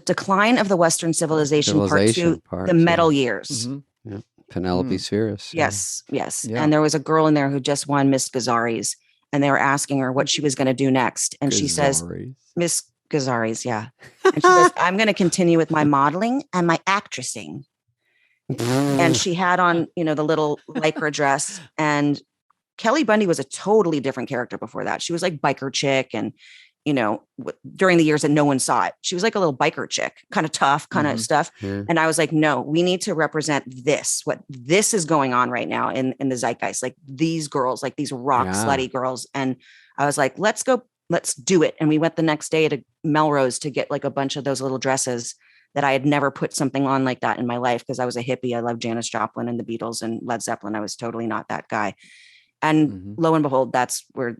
Decline of the Western Civilization Part 2, The Metal Years. Mm-hmm. Yeah. Penelope Spheris. Yes. Yeah. And there was a girl in there who just won Miss Gazzari's, and they were asking her what she was going to do next. And she says, Miss Gazzari's, yeah. And she goes, I'm going to continue with my modeling and my actressing. And she had on, the little lycra dress. And Kelly Bundy was a totally different character before that. She was like biker chick, and during the years that no one saw it, she was like a little biker chick, kind of tough, kind of stuff. Yeah. And I was like, no, we need to represent what this is going on right now in the zeitgeist, like these girls, like these rock slutty girls. And I was like, let's do it. And we went the next day to Melrose to get like a bunch of those little dresses that I had never put something on like that in my life, because I was a hippie. I loved Janis Joplin and the Beatles and Led Zeppelin. I was totally not that guy. And lo and behold, that's where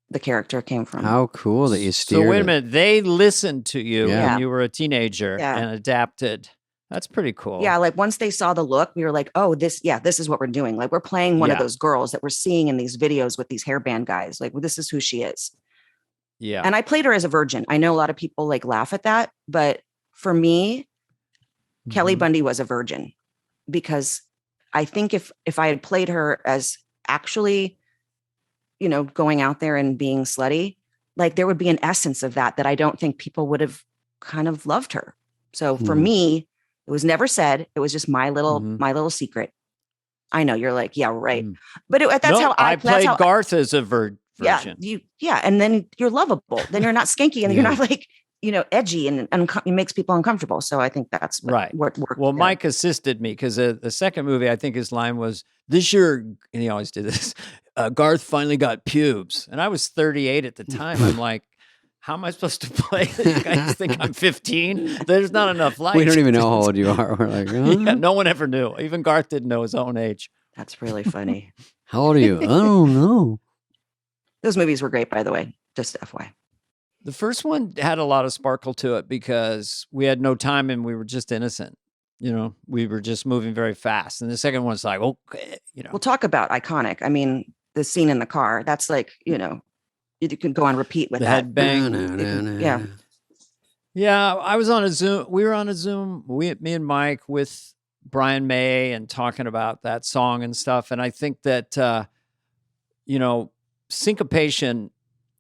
the character came from. How cool that you steered. So wait a minute, they listened to you when you were a teenager and adapted. That's pretty cool. Yeah, like once they saw the look, we were like, oh, this is what we're doing. Like we're playing one of those girls that we're seeing in these videos with these hairband guys. Like, well, this is who she is. Yeah. And I played her as a virgin. I know a lot of people laugh at that, but for me, Kelly Bundy was a virgin, because I think if I had played her as actually, going out there and being slutty, like there would be an essence of that I don't think people would have kind of loved her. So for me, it was never said. It was just my little secret. I know you're like, yeah, right. But that's how I played Garth as a virgin. Yeah. And then you're lovable. Then you're not skanky, and you're not like, edgy and it makes people uncomfortable. So I think that's what worked. Well, Mike assisted me because the second movie, I think his line was, this year, and he always did this, Garth finally got pubes. And I was 38 at the time. I'm like, how am I supposed to play? You guys think I'm 15? There's not enough light. We don't even know how old you are. We're like, yeah, no one ever knew. Even Garth didn't know his own age. That's really funny. How old are you? I don't know. Those movies were great, by the way. Just FYI. The first one had a lot of sparkle to it because we had no time and we were just innocent. We were just moving very fast. And the second one's like, okay, We'll talk about iconic. I mean, the scene in the car, that's like, you can go on repeat with that. Headbang. Yeah, I was on a Zoom. We were on a Zoom, me and Mike, with Brian May, and talking about that song and stuff. And I think that, syncopation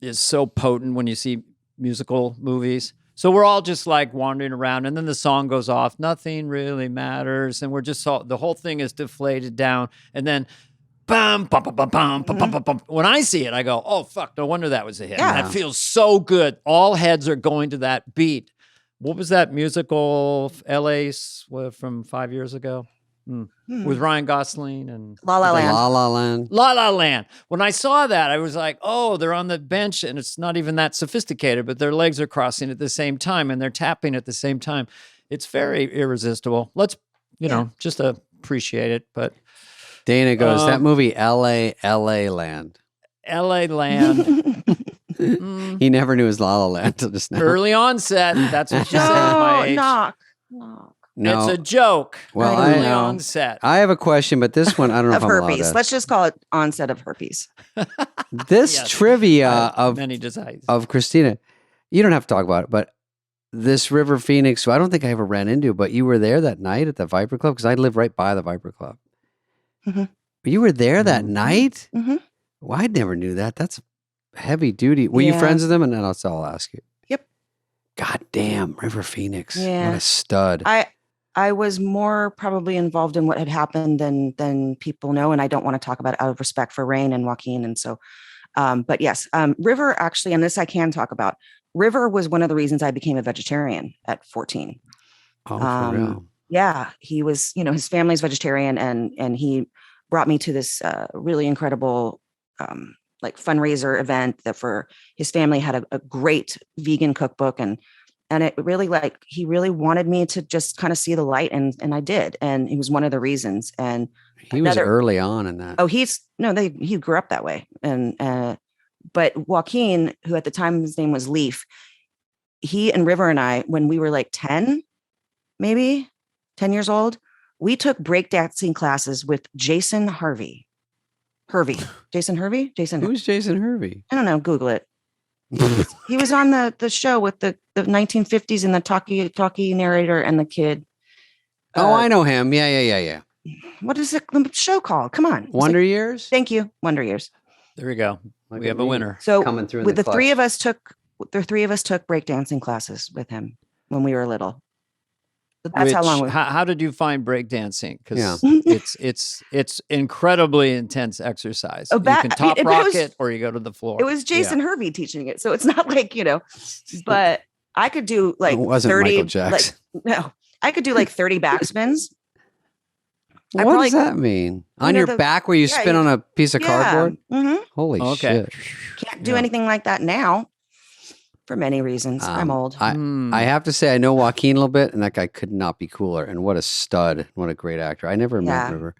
is so potent when you see musical movies. So we're all just like wandering around, and then the song goes off. Nothing really matters. And we're just the whole thing is deflated down. And then bam, bum, bum, bum, bum, bum, bum, bum. When I see it, I go, oh, fuck, no wonder that was a hit. Yeah. That feels so good. All heads are going to that beat. What was that musical, L.A. from 5 years ago? With Ryan Gosling and La La Land. La La Land. La La Land. When I saw that, I was like, oh, they're on the bench and it's not even that sophisticated, but their legs are crossing at the same time and they're tapping at the same time. it's very irresistible. Let's, just appreciate it. But Dana goes, that movie, LA Land. LA Land. He never knew his La La Land until just now. Early onset. That's what she said at my age. Knock. No. It's a joke. Well, early onset. I have a question, but this one, I don't know if I'm allowed herpes. to. Let's just call it onset of herpes. This trivia of many desires of Christina, you don't have to talk about it, but this River Phoenix, who I don't think I ever ran into, but you were there that night at the Viper Club because I live right by the Viper Club. Mm-hmm. You were there that night? Mm-hmm. Well, I never knew that. That's heavy duty. Were you friends with them? And then I'll ask you. Yep. God damn, River Phoenix. Yeah. What a stud. I was more probably involved in what had happened than people know, and I don't want to talk about it out of respect for Rain and Joaquin. And so, but yes, River actually, and this I can talk about. River was one of the reasons I became a vegetarian at 14. Oh, for real? Yeah, he was. His family's vegetarian, and he brought me to this really incredible like fundraiser event that for his family had a great vegan cookbook, and it really he really wanted me to just kind of see the light, and I did, and he was one of the reasons. And he was early on in that. Oh, he grew up that way, and but Joaquin, who at the time his name was Leaf, he and River and I, when we were like 10, maybe 10 years old, we took breakdancing classes with Jason Hervey. Jason Hervey? Who's Jason Hervey? I don't know. Google it. He was on the show with the 1950s and the talkie narrator and the kid. Oh, I know him. Yeah. What is the show called? Come on. Wonder Years? Thank you. Wonder Years. There we go. We have a winner. So coming through with the three of us took breakdancing classes with him when we were little. So that's how long. How did you find breakdancing? Because it's incredibly intense exercise. You can top rock it, or you go to the floor. It was Jason Hervey teaching it, so it's not like But I could do like it wasn't 30. Michael Jackson. No, I could do like 30 backspins. What does that mean? On your back where you spin on a piece of cardboard? Mm-hmm. Holy shit. Can't do anything like that now for many reasons. I'm old. I have to say, I know Joaquin a little bit, and that guy could not be cooler. And what a stud. What a great actor. I never met River.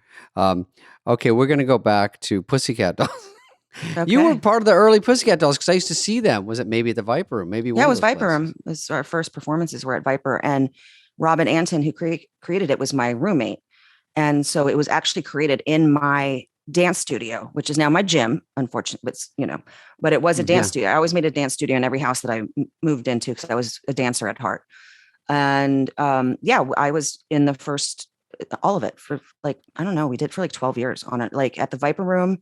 Okay, we're going to go back to Pussycat Dolls. Okay. You were part of the early Pussycat Dolls because I used to see them. Was it maybe at the Viper Room? Maybe it was Viper Room. It was our first performances were at Viper. And Robin Anton, who created it, was my roommate. And so it was actually created in my dance studio, which is now my gym, unfortunately, but it was a dance studio. I always made a dance studio in every house that I moved into because I was a dancer at heart. And I was in the first, all of it for I don't know, we did for 12 years on it, at the Viper Room.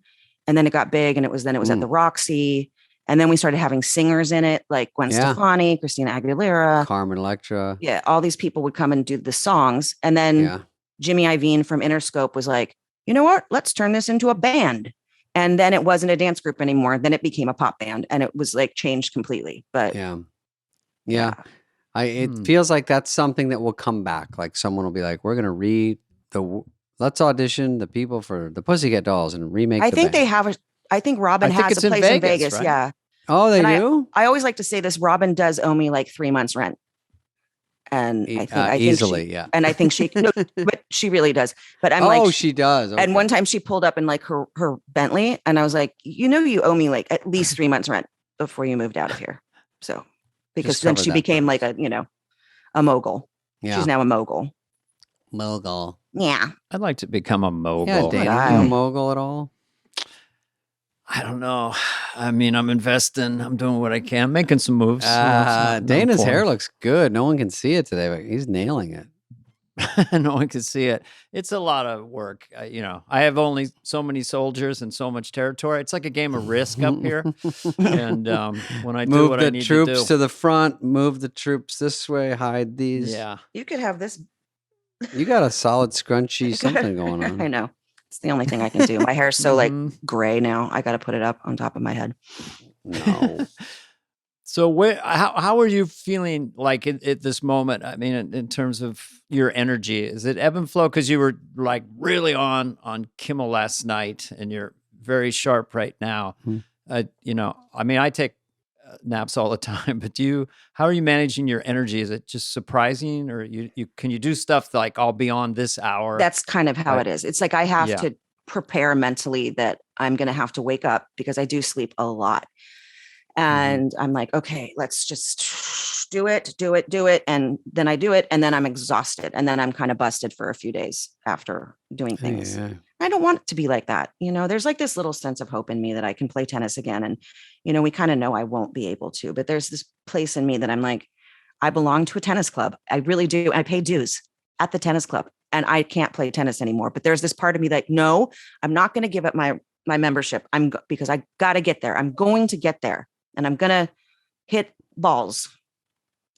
And then it got big and it was at the Roxy. And then we started having singers in it, like Gwen Stefani, Christina Aguilera, Carmen Electra. Yeah. All these people would come and do the songs. And then Jimmy Iovine from Interscope was like, you know what? Let's turn this into a band. And then it wasn't a dance group anymore. Then it became a pop band and it was changed completely. But it feels like that's something that will come back. Like someone will be like, we're going to let's audition the people for the Pussycat Dolls and remake. I think Robin has a place in Vegas. Right? Yeah. Oh, they do? I always like to say this. Robin does owe me 3 months rent. And I think easily, And I think but she really does. But I'm she does. Okay. And one time she pulled up in her Bentley, and I was like, you owe me at least 3 months rent before you moved out of here. So because then she became a mogul. Yeah. She's now a mogul. Mogul. Yeah. I'd like to become a mogul. Yeah, Dana, are you a mogul at all? I don't know. I mean, I'm investing. I'm doing what I can. I'm making some moves. Dana's hair looks good. No one can see it today, but he's nailing it. No one can see it. It's a lot of work. I have only so many soldiers and so much territory. It's like a game of Risk up here. And when I do what I need to do. Move the troops to the front. Move the troops this way. Hide these. Yeah. You could have this. You got a solid scrunchy something going on. I know. It's the only thing I can do. My hair's so gray now. I got to put it up on top of my head. No. So how are you feeling at this moment? I mean, in terms of your energy, is it ebb and flow? Because you were really on Kimmel last night and you're very sharp right now. I mean, I take naps all the time, but how are you managing your energy? Is it just surprising, or can you do stuff like I'll be on this hour? That's kind of how it is. It's like I have to prepare mentally that I'm going to have to wake up because I do sleep a lot. And I'm like, okay, let's just do it. And then I do it. And then I'm exhausted. And then I'm kind of busted for a few days after doing things. Yeah. I don't want it to be like that. There's like this little sense of hope in me that I can play tennis again. And, we kind of know I won't be able to, but there's this place in me that I'm like, I belong to a tennis club. I really do. I pay dues at the tennis club and I can't play tennis anymore. But there's this part of me like, no, I'm not going to give up my membership. Because I got to get there. I'm going to get there. And I'm going to hit balls.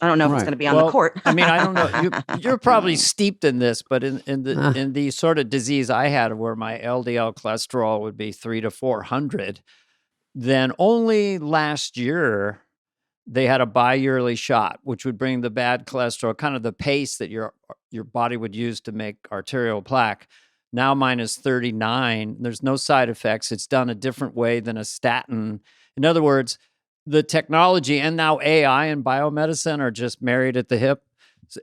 I don't know if it's going to be on the court. I mean, I don't know. You're probably steeped in this, but in the sort of disease I had where my LDL cholesterol would be 300 to 400, then only last year they had a bi-yearly shot, which would bring the bad cholesterol, kind of the pace that your body would use to make arterial plaque. Now mine is 39. There's no side effects. It's done a different way than a statin. In other words, the technology and now AI and biomedicine are just married at the hip,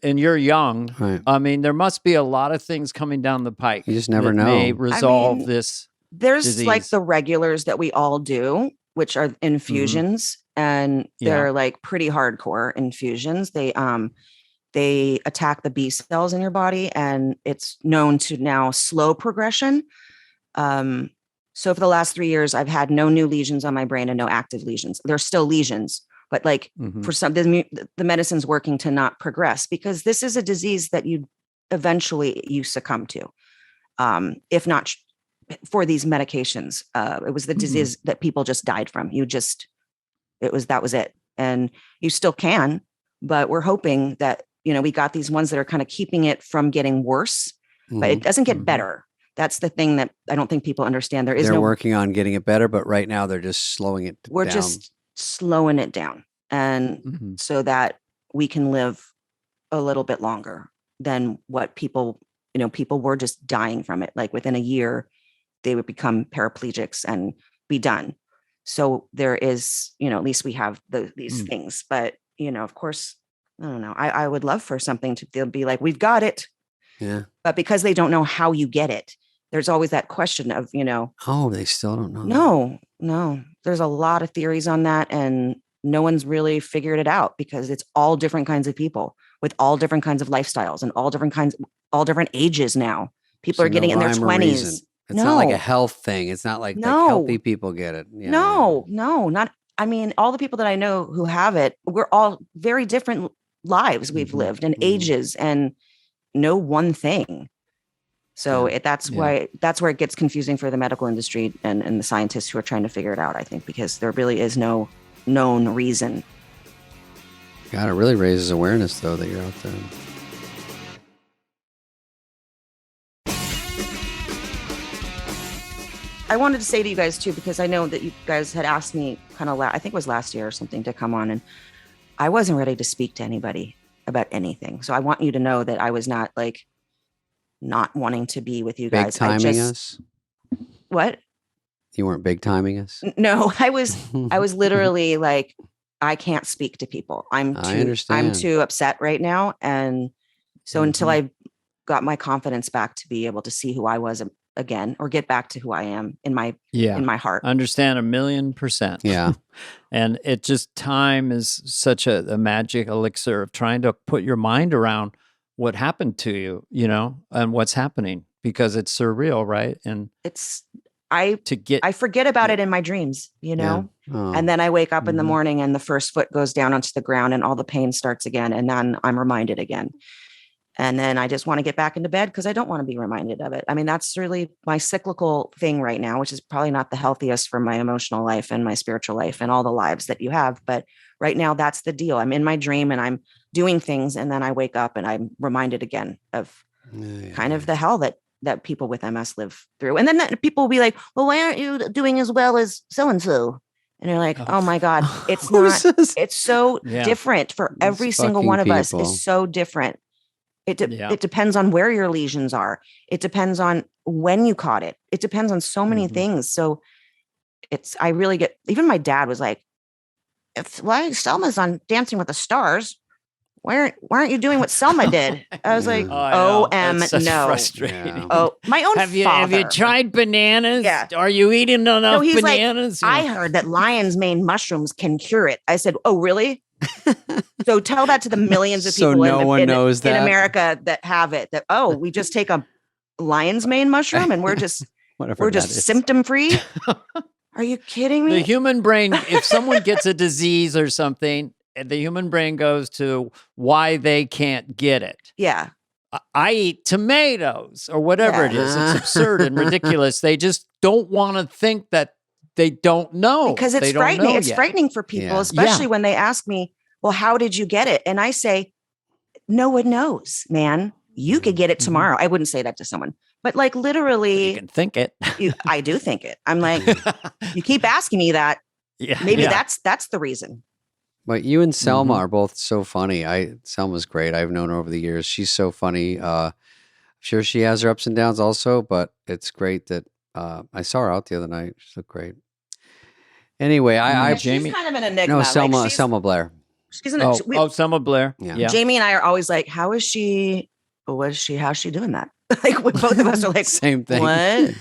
and you're young. Right. I mean, there must be a lot of things coming down the pike. You just never know. May resolve this. There's disease. Like the regulars that we all do, which are infusions, and they're like pretty hardcore infusions. They attack the B cells in your body, and it's known to now slow progression. So for the last 3 years, I've had no new lesions on my brain and no active lesions. There's still lesions, but like for some, the medicine's working to not progress because this is a disease that you succumb to, if not for these medications. It was the disease that people just died from. That was it. And you still can, but we're hoping that, we got these ones that are kind of keeping it from getting worse, but it doesn't get better. That's the thing that I don't think people understand. They're working on getting it better, but right now they're just slowing it down. We're just slowing it down. And so that we can live a little bit longer than what people were just dying from it. Like within a year, they would become paraplegics and be done. So there is, at least we have these things, but of course, I don't know. I would love for something they'll be like, we've got it. Yeah. But because they don't know how you get it, there's always that question of, oh, they still don't know. No. There's a lot of theories on that. And no one's really figured it out because it's all different kinds of people with all different kinds of lifestyles and all different ages now. People are getting in their 20s. It's not like a health thing. It's not like healthy people get it. Yeah. No, not. I mean, all the people that I know who have it, we're all very different lives we've lived and ages and no one thing. So that's where it gets confusing for the medical industry and the scientists who are trying to figure it out, I think, because there really is no known reason. God, it really raises awareness, though, that you're out there. I wanted to say to you guys, too, because I know that you guys had asked me I think it was last year or something, to come on, and I wasn't ready to speak to anybody about anything. So I want you to know that I was not not wanting to be with you guys. Big timing us? What? You weren't big timing us? No, I was literally like, I can't speak to people. I'm too upset right now. And so until I got my confidence back to be able to see who I was again, or get back to who I am in my heart. Understand 1,000,000%. Yeah. And it just, time is such a magic elixir of trying to put your mind around what happened to you, and what's happening, because it's surreal, right? And I forget about it in my dreams, Yeah. Oh. And then I wake up in the morning and the first foot goes down onto the ground and all the pain starts again. And then I'm reminded again. And then I just want to get back into bed because I don't want to be reminded of it. I mean, that's really my cyclical thing right now, which is probably not the healthiest for my emotional life and my spiritual life and all the lives that you have. But right now, that's the deal. I'm in my dream and I'm doing things. And then I wake up and I'm reminded again of kind of the hell that people with MS live through. And then people will be like, well, why aren't you doing as well as so-and-so? And you're like, oh my God, it's not, it's so different for every single one of us is so different. It depends on where your lesions are. It depends on when you caught it. It depends on so many things. So I really get, even my dad was like, if Selma's on Dancing with the Stars, why aren't you doing what Selma did? I was like, no. Frustrating. Yeah. Oh, my own Have you father. tried bananas? Yeah. Are you eating enough No, he's bananas? like, I heard that lion's mane mushrooms can cure it. I said, oh, really? So tell that to the millions of So people no one knows in that? America that have it. That we just take a lion's mane mushroom and we're just symptom free. Are you kidding me? The human brain, if someone gets a disease or something, the human brain goes to why they can't get it. Yeah. I eat tomatoes or whatever it is. It's absurd and ridiculous. They just don't want to think that they don't know. Because it's frightening. It's frightening for people, especially when they ask me, well, how did you get it? And I say, no one knows, man. You could get it tomorrow. I wouldn't say that to someone, but like literally. You can think it. I do think it. I'm like, you keep asking me that. Yeah. Maybe that's the reason. But you and Selma are both so funny. Selma's great. I've known her over the years. She's so funny. I'm sure she has her ups and downs also, but it's great that I saw her out the other night. She looked great. Anyway, Jamie, she's kind of an enigma. No, Selma Blair. She's Selma Blair. Yeah. Jamie and I are always like, how's she doing that? Like both of us are like, same thing. What?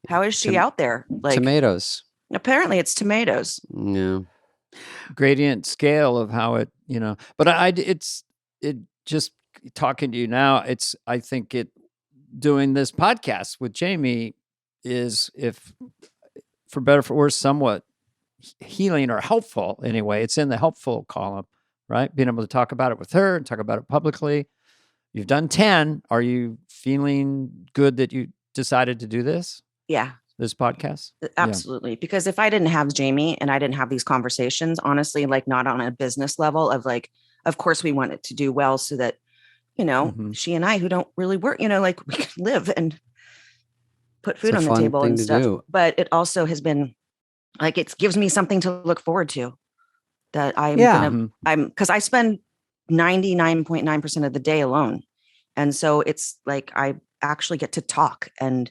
How is she out there? Like tomatoes. Apparently it's tomatoes. Yeah. Gradient scale of how it, but it just talking to you now, I think doing this podcast with Jamie is, if for better or for worse, somewhat healing or helpful anyway. It's in the helpful column, right? Being able to talk about it with her and talk about it publicly. You've done 10. Are you feeling good that you decided to do this? Yeah. This podcast? Absolutely. Yeah. Because if I didn't have Jamie and I didn't have these conversations, honestly, like not on a business level of like, of course we want it to do well so that, she and I who don't really work, like we can live and put food on the table and stuff. But it also has been like, it gives me something to look forward to that because I spend 99.9% of the day alone. And so it's like, I actually get to talk and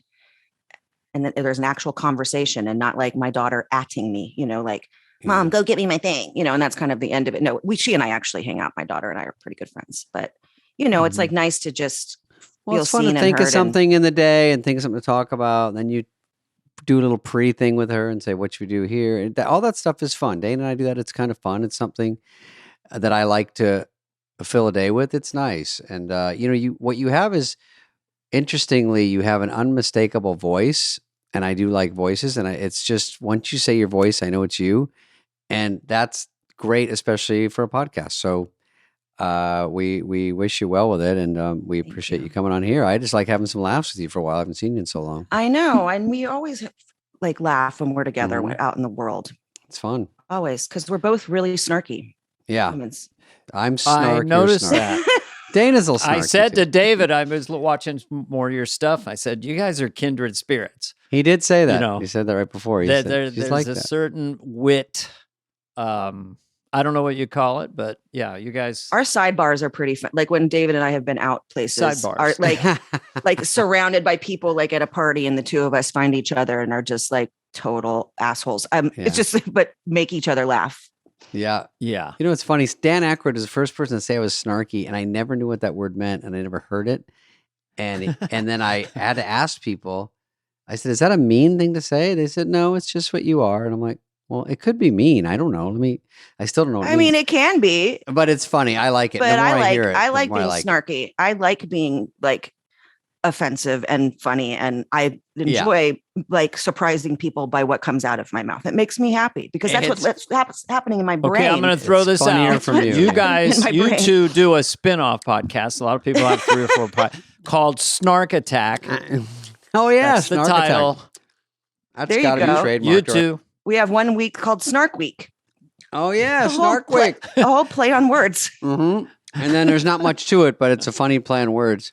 then there's an actual conversation and not like my daughter atting me, like, Mom, go get me my thing, and that's kind of the end of it. No, she and I actually hang out. My daughter and I are pretty good friends, but it's like nice to just feel it's fun seen to think and of something in the day and think of something to talk about. And then you do a little pre-thing with her and say, what should we do here? And all that stuff is fun. Dana and I do that. It's kind of fun. It's something that I like to fill a day with. It's nice. And, what you have is, interestingly, you have an unmistakable voice. And I do like voices. And it's just, once you say your voice, I know it's you. And that's great, especially for a podcast. So we wish you well with it. And we appreciate you coming on here. I just like having some laughs with you for a while. I haven't seen you in so long. I know. And we always like laugh when we're together out in the world. It's fun. Always. Because we're both really snarky. Yeah. Humans. I'm snarky. I noticed that. Dana's a little snarky. I said to David, I was watching more of your stuff. I said, you guys are kindred spirits. He did say that. He said that right before. He said, there's like a certain wit. I don't know what you call it, but yeah, you guys. Our sidebars are pretty fun. Like when David and I have been out places, sidebars are like surrounded by people, like at a party, and the two of us find each other and are just like total assholes. It's just, but make each other laugh. Yeah. Yeah. It's funny. Dan Aykroyd is the first person to say I was snarky, and I never knew what that word meant, and I never heard it. And then I had to ask people. I said, "Is that a mean thing to say?" They said, "No, it's just what you are." And I'm like, "Well, it could be mean. I don't know. I still don't know what I mean, it can be. But it's funny. I like it. But I like being like snarky. I like being like offensive and funny, and I enjoy like surprising people by what comes out of my mouth. It makes me happy because that's what's happening in my brain. Okay, I'm going to throw this out from you. You guys, you two do a spin-off podcast. A lot of people have 3 or 4 called Snark Attack. Oh yeah, that's the title. Attack. That's there gotta you go. Be trademarked. You two. We have one week called Snark Week. Oh yeah, Snark Week. A whole play on words. Mm-hmm. And then there's not much to it, but it's a funny play on words.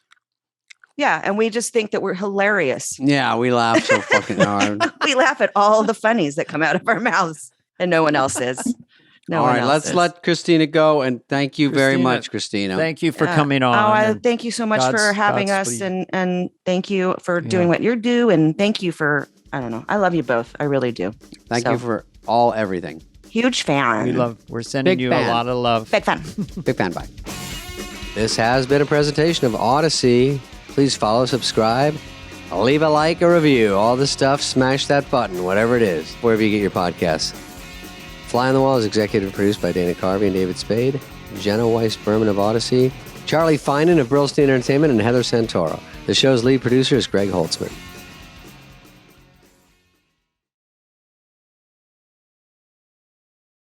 Yeah, and we just think that we're hilarious. Yeah, we laugh so fucking hard. We laugh at all the funnies that come out of our mouths, and no one else is. All right, let's let Christina go, and thank you very much, Christina. Thank you for coming on. Thank you so much for having us, and thank you for doing what you do, and thank you for, I don't know, I love you both. I really do. Thank you for everything. Huge fan. We're sending Big you fan. a lot of love. Big fan. Big fan. Bye. This has been a presentation of Audacy. Please follow, subscribe, leave a like, a review, all this stuff. Smash that button, whatever it is, wherever you get your podcasts. Fly on the Wall is executive produced by Dana Carvey and David Spade, Jenna Weiss-Berman of Audacy, Charlie Finan of Brillstein Entertainment, and Heather Santoro. The show's lead producer is Greg Holtzman.